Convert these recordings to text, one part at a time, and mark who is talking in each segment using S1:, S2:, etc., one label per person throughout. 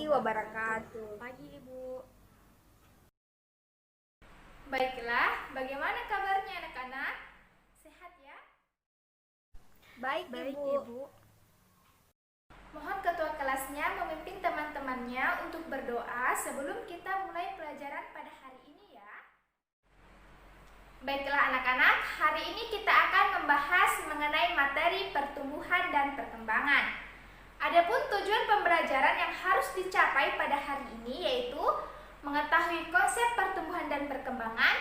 S1: warahmatullahi wabarakatuh.
S2: Pagi Ibu.
S3: Baiklah, bagaimana kabarnya anak-anak? Sehat ya?
S1: Baik, Ibu.
S3: Mohon ketua kelasnya memimpin teman-temannya untuk berdoa sebelum kita mulai pelajaran pada hari ini ya. Baiklah anak-anak, hari ini kita akan membahas mengenai materi pertumbuhan dan perkembangan. Adapun tujuan pembelajaran yang harus dicapai pada hari ini yaitu mengetahui konsep pertumbuhan dan perkembangan,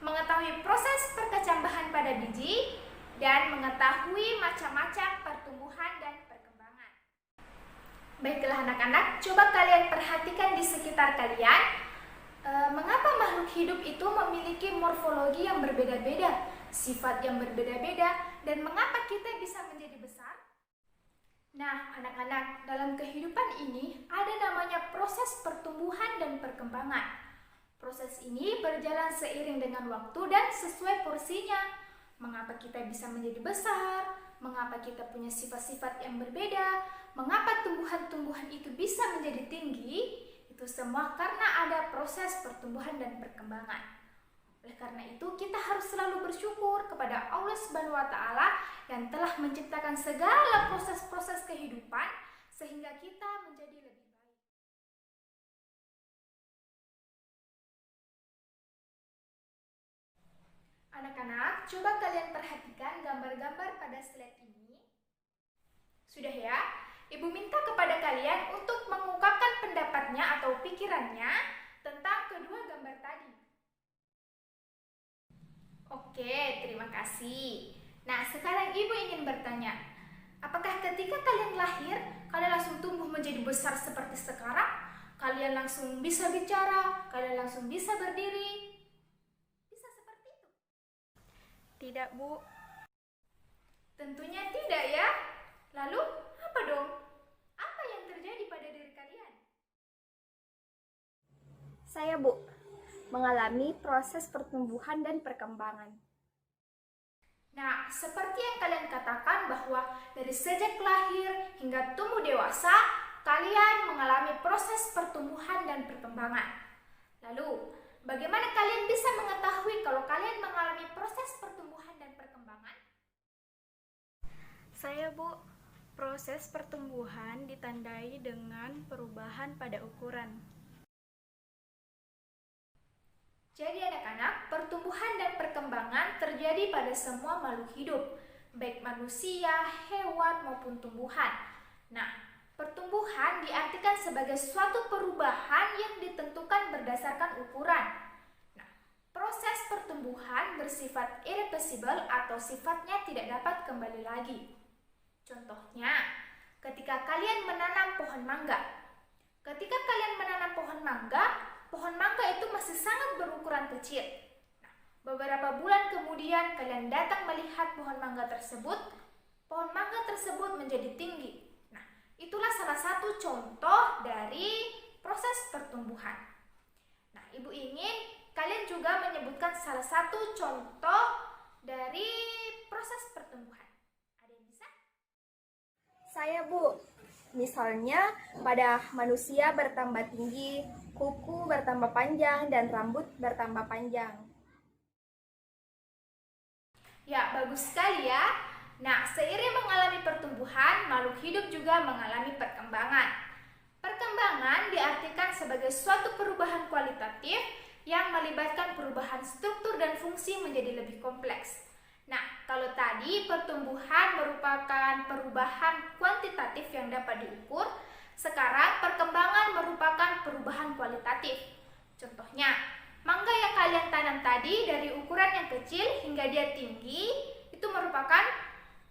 S3: mengetahui proses perkecambahan pada biji, dan mengetahui macam-macam pertumbuhan dan perkembangan. Baiklah anak-anak, coba kalian perhatikan di sekitar kalian, mengapa makhluk hidup itu memiliki morfologi yang berbeda-beda, sifat yang berbeda-beda, dan mengapa kita bisa menjadi besar? Nah, anak-anak, dalam kehidupan ini ada namanya proses pertumbuhan dan perkembangan. Proses ini berjalan seiring dengan waktu dan sesuai porsinya. Mengapa kita bisa menjadi besar? Mengapa kita punya sifat-sifat yang berbeda? Mengapa tumbuhan-tumbuhan itu bisa menjadi tinggi? Itu semua karena ada proses pertumbuhan dan perkembangan. Oleh karena itu, kita harus selalu bersyukur kepada Allah Subhanahu wa Ta'ala yang telah menciptakan segala proses-proses kehidupan sehingga kita menjadi lebih baik. Anak-anak, coba kalian perhatikan gambar-gambar pada slide ini. Sudah ya? Ibu minta kepada kalian untuk mengungkapkan pendapatnya atau pikirannya tentang kedua gambar tadi. Oke, terima kasih. Nah, sekarang Ibu ingin bertanya, apakah ketika kalian lahir, kalian langsung tumbuh menjadi besar seperti sekarang? Kalian langsung bisa bicara, kalian langsung bisa berdiri? Bisa seperti itu?
S2: Tidak, Bu.
S3: Tentunya tidak ya. Lalu, apa dong? Apa yang terjadi pada diri kalian?
S1: Saya, Bu, mengalami proses pertumbuhan dan perkembangan.
S3: Nah, seperti yang kalian katakan bahwa dari sejak lahir hingga tumbuh dewasa, kalian mengalami proses pertumbuhan dan perkembangan. Lalu, bagaimana kalian bisa mengetahui kalau kalian mengalami proses pertumbuhan dan perkembangan?
S2: Saya, Bu, proses pertumbuhan ditandai dengan perubahan pada ukuran.
S3: Jadi anak-anak, pertumbuhan dan perkembangan terjadi pada semua makhluk hidup, baik manusia, hewan, maupun tumbuhan. Nah, pertumbuhan diartikan sebagai suatu perubahan yang ditentukan berdasarkan ukuran. Nah, proses pertumbuhan bersifat irreversible atau sifatnya tidak dapat kembali lagi. Contohnya, ketika kalian menanam pohon mangga. Ketika kalian menanam pohon mangga itu masih sangat berukuran kecil. Nah, beberapa bulan kemudian kalian datang melihat pohon mangga tersebut menjadi tinggi. Nah, itulah salah satu contoh dari proses pertumbuhan. Nah, Ibu ingin kalian juga menyebutkan salah satu contoh dari proses pertumbuhan. Ada yang bisa?
S1: Saya, Bu, misalnya pada manusia bertambah tinggi, kuku bertambah panjang, dan rambut bertambah panjang.
S3: Ya, bagus sekali ya. Nah, seiring mengalami pertumbuhan, makhluk hidup juga mengalami perkembangan. Perkembangan diartikan sebagai suatu perubahan kualitatif yang melibatkan perubahan struktur dan fungsi menjadi lebih kompleks. Nah, kalau tadi pertumbuhan merupakan perubahan kuantitatif yang dapat diukur, sekarang perkembangan merupakan perubahan kualitatif. Contohnya, mangga yang kalian tanam tadi dari ukuran yang kecil hingga dia tinggi, itu merupakan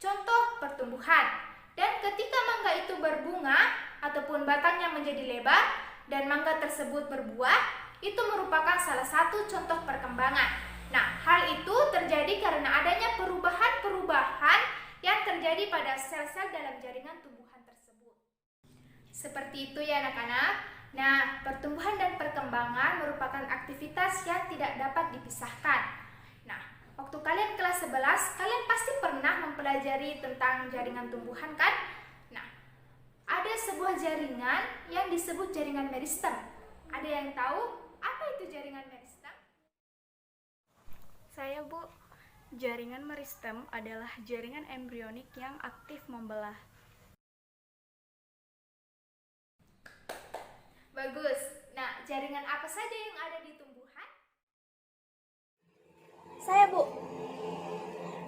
S3: contoh pertumbuhan. Dan ketika mangga itu berbunga ataupun batangnya menjadi lebar dan mangga tersebut berbuah, itu merupakan salah satu contoh perkembangan. Nah, hal itu terjadi karena adanya perubahan-perubahan yang terjadi pada sel-sel dalam jaringan tumbuhan tersebut. Seperti itu ya anak-anak. Nah, pertumbuhan dan perkembangan merupakan aktivitas yang tidak dapat dipisahkan. Nah, waktu kalian kelas 11, kalian pasti pernah mempelajari tentang jaringan tumbuhan kan? Nah, ada ada sebuah jaringan yang disebut jaringan meristem. Ada yang tahu apa itu jaringan meristem?
S2: Saya, Bu. Jaringan meristem adalah jaringan embrionik yang aktif membelah.
S3: Bagus. Nah, jaringan apa saja yang ada di tumbuhan?
S1: Saya, Bu.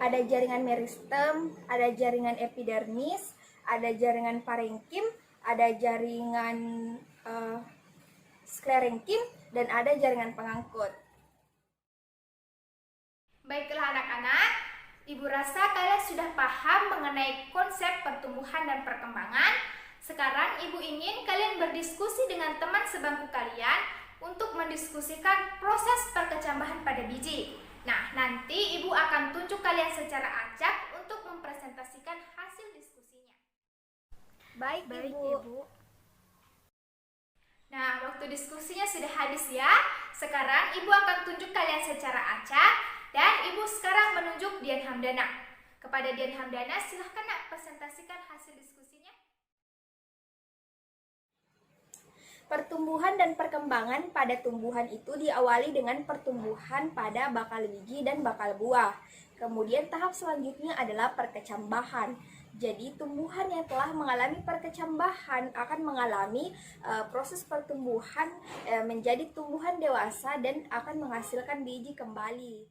S1: Ada jaringan meristem, ada jaringan epidermis, ada jaringan parenkim, ada jaringan sklerenkim, dan ada jaringan pengangkut.
S3: Baiklah anak-anak, Ibu rasa kalian sudah paham mengenai konsep pertumbuhan dan perkembangan. Sekarang Ibu ingin kalian berdiskusi dengan teman sebangku kalian untuk mendiskusikan proses perkecambahan pada biji. Nah, nanti Ibu akan tunjuk kalian secara acak untuk mempresentasikan hasil diskusinya.
S1: Baik, Ibu.
S3: Nah, waktu diskusinya sudah habis ya. Sekarang Ibu akan tunjuk kalian secara acak dan Ibu sekarang menunjuk Dian Hamdana. Kepada Dian Hamdana, silahkan nak presentasikan hasil diskusinya.
S1: Pertumbuhan dan perkembangan pada tumbuhan itu diawali dengan pertumbuhan pada bakal biji dan bakal buah. Kemudian tahap selanjutnya adalah perkecambahan. Jadi tumbuhan yang telah mengalami perkecambahan akan mengalami proses pertumbuhan menjadi tumbuhan dewasa dan akan menghasilkan biji kembali.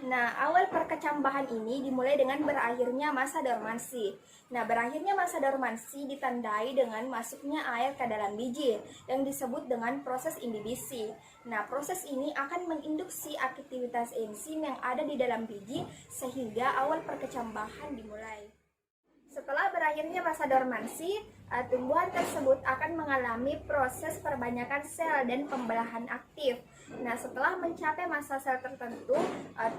S1: Nah, awal perkecambahan ini dimulai dengan berakhirnya masa dormansi. Nah, berakhirnya masa dormansi ditandai dengan masuknya air ke dalam biji yang disebut dengan proses imbibisi. Nah, proses ini akan menginduksi aktivitas enzim yang ada di dalam biji sehingga awal perkecambahan dimulai. Setelah berakhirnya masa dormansi, tumbuhan tersebut akan mengalami proses perbanyakan sel dan pembelahan aktif. Nah, setelah mencapai masa sel tertentu,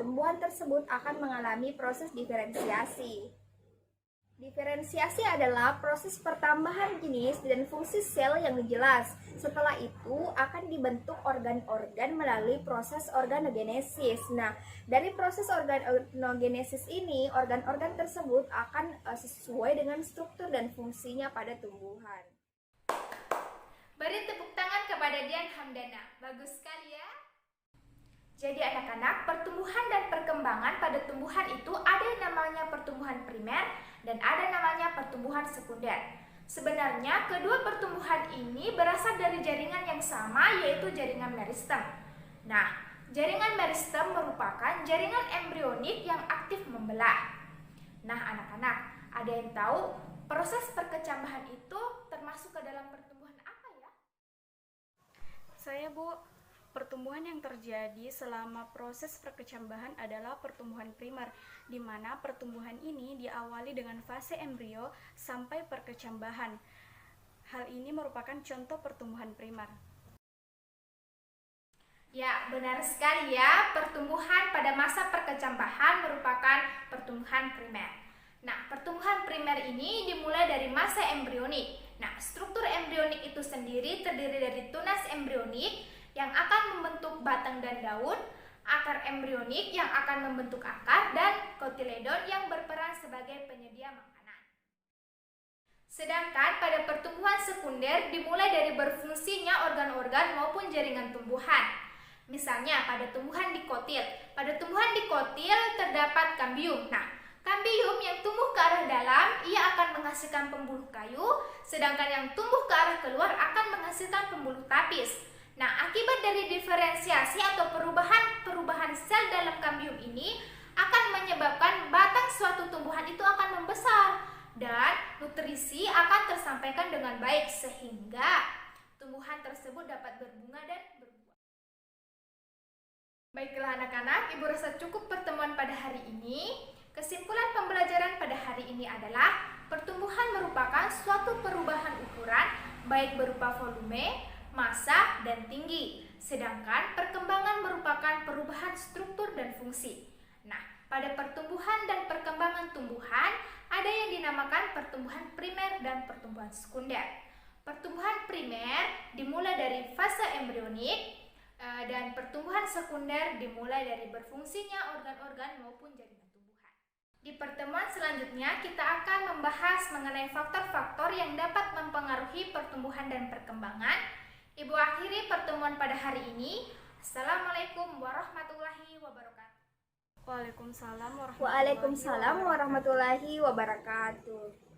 S1: tumbuhan tersebut akan mengalami proses diferensiasi. Diferensiasi adalah proses pertambahan jenis dan fungsi sel yang jelas. Setelah itu akan dibentuk organ-organ melalui proses organogenesis. Nah, dari proses organogenesis ini, organ-organ tersebut akan sesuai dengan struktur dan fungsinya pada tumbuhan.
S3: Beri tepuk tangan kepada Dian Hamdana. Bagus sekali ya. Jadi anak-anak, pertumbuhan dan perkembangan pada tumbuhan itu ada yang namanya pertumbuhan primer dan ada namanya pertumbuhan sekunder. Sebenarnya kedua pertumbuhan ini berasal dari jaringan yang sama, yaitu jaringan meristem. Nah, jaringan meristem merupakan jaringan embrionik yang aktif membelah. Nah anak-anak, ada yang tahu proses perkecambahan itu termasuk ke dalam pertumbuhan apa ya?
S2: Saya, Bu. Pertumbuhan yang terjadi selama proses perkecambahan adalah pertumbuhan primer, di mana pertumbuhan ini diawali dengan fase embrio sampai perkecambahan. Hal ini merupakan contoh pertumbuhan primer.
S3: Ya, benar sekali ya. Pertumbuhan pada masa perkecambahan merupakan pertumbuhan primer. Nah, pertumbuhan primer ini dimulai dari masa embrionik. Nah, struktur embrionik itu sendiri terdiri dari tunas embrionik yang akan membentuk batang dan daun, akar embrionik yang akan membentuk akar, dan kotiledon yang berperan sebagai penyedia makanan. Sedangkan pada pertumbuhan sekunder dimulai dari berfungsinya organ-organ maupun jaringan tumbuhan. Misalnya pada tumbuhan dikotil. Pada tumbuhan dikotil terdapat kambium. Nah, kambium yang tumbuh ke arah dalam, ia akan menghasilkan pembuluh kayu, sedangkan yang tumbuh ke arah keluar akan menghasilkan pembuluh tapis. Nah, akibat dari diferensiasi atau perubahan sel dalam kambium ini akan menyebabkan batang suatu tumbuhan itu akan membesar dan nutrisi akan tersampaikan dengan baik sehingga tumbuhan tersebut dapat berbunga dan berbuah. Baiklah anak-anak, Ibu rasa cukup pertemuan pada hari ini. Kesimpulan pembelajaran pada hari ini adalah pertumbuhan merupakan suatu perubahan ukuran baik berupa volume, massa, dan tinggi. Sedangkan perkembangan merupakan perubahan struktur dan fungsi. Nah, pada pertumbuhan dan perkembangan tumbuhan ada yang dinamakan pertumbuhan primer dan pertumbuhan sekunder. Pertumbuhan primer dimulai dari fase embrionik dan pertumbuhan sekunder dimulai dari berfungsinya organ-organ maupun jaringan tumbuhan. Di pertemuan selanjutnya, kita akan membahas mengenai faktor-faktor yang dapat mempengaruhi pertumbuhan dan perkembangan. Ibu akhiri pertemuan pada hari ini. Assalamualaikum warahmatullahi wabarakatuh.
S2: Waalaikumsalam
S1: Waalaikumsalam warahmatullahi wabarakatuh.